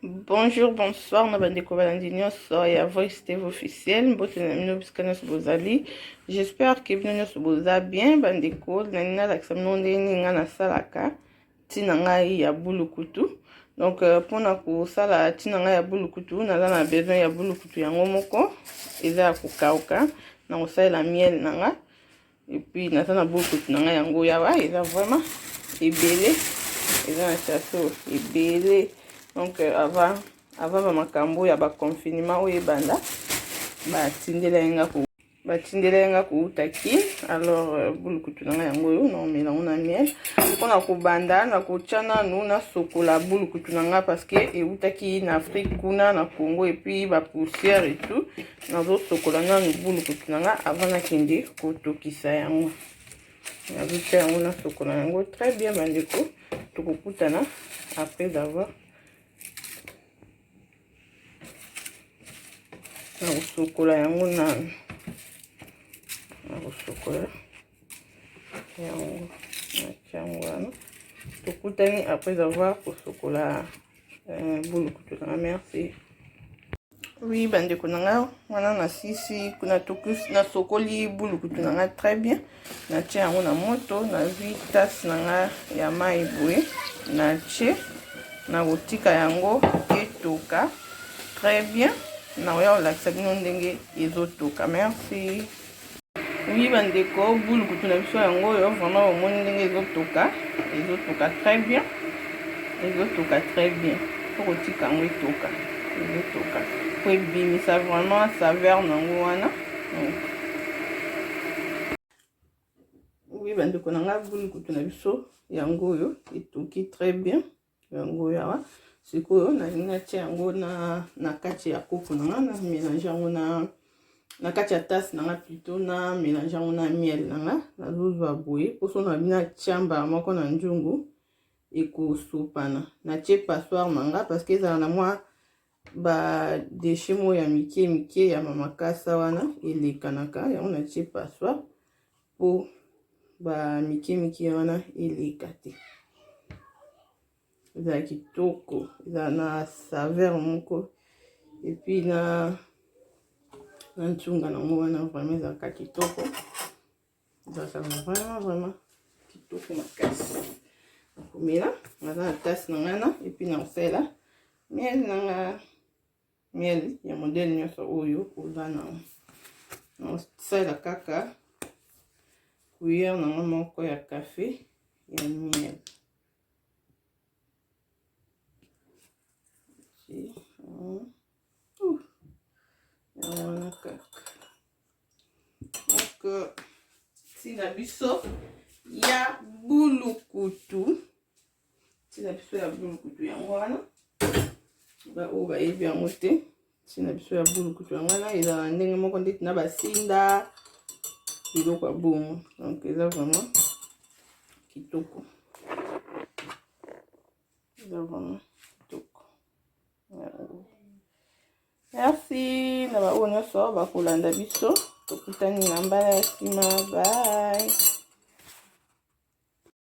Bonjour, bonsoir, na bandeko balandi nyonso ya Voice TV officiel mbote na mino bisika nyonso bozali. J'espère que bino nyonso boza bien bandeko. Nani nalakisa bino ndenge nga nasalaka ntina ngai ya bulukutu. Donc mpona kosala ntina ngai ya bulukutu naza na besoin ya bulukutu yango moko eza ya kokauka na kosalela miel na nga. Et puis naza na bulukutu na ngai yango yawa eza vraiment ebele, eza na chateau ebele. Donc avant ba makambo ya ba confinement oye banda batindela nga ko utaki. Alors bulukutu na yango yo na melango na miel pona ko banda na ko tchana na sokola bulukutu na nga parce que e utaki na Afrique kuna na Congo et puis ba poussière et tout na zo sokola na bulukutu na nga avant na kende ko tokisa yango na zo tcha yango na sokola yango très bien bandeko. Tokokutana après avoir na kosokola yango na kosokola yango na chango wana tokutani après avoir kosokola bulukutu na merci. Oui bandeko na nga wana na sisi kuna tokus na sokoli bulukutu na nga très bien na tia yango na moto na vi tasse na nga ya mai boye na che na kotika yango etoka très bien. Na oya olakisa bino ndenge ezotoka merci. Oui bandeko bulukutu na biso yango oyo vraiment omoni ndenge ezotoka très bien, ezotoka très bien. Faut kotika yango etoka ezotoka po ebimisa vraiment saveur nango wana. Oui bandeko na nga bulukutu na biso yango oyo etoki très bien yango yawa. Sikoyo na tia yango na kati ya kopo na nga na mélange yango na kati ya tasse na nga plutôt na mélange yango na miel na nga nazozwa boye poso na bina tiamba moko na njungu ekosopana na tie passoire na nga parce que ezala na mwa ba déchet mo ya mike ya mamakasa wana elekanaka yango na tie passoire po ba mike wana eleka te. Eza kitoko, eza na saveur moko et puis na ntunga nango wana vraiment eza kitoko, eza vraiment kitoko makasi. Nakomela naza na tasse na ngana et puis na osela miel na nga, miel ya modèle nyonso oyo oza na osala kaka cuillère na nga moko ya café ya miel. Donc tina biso ya bulukutu yango wana ba o ba yebi yango te. Tina biso ya bulukutu yango wana ezala ndenge moko ndeti na basinda biloko ya bomo. Donc eza vraiment kitoko, eza vraiment kitoko. Merci na ba oyo nyonso bakolanda biso tokutani na mbala ya nsima. Bye.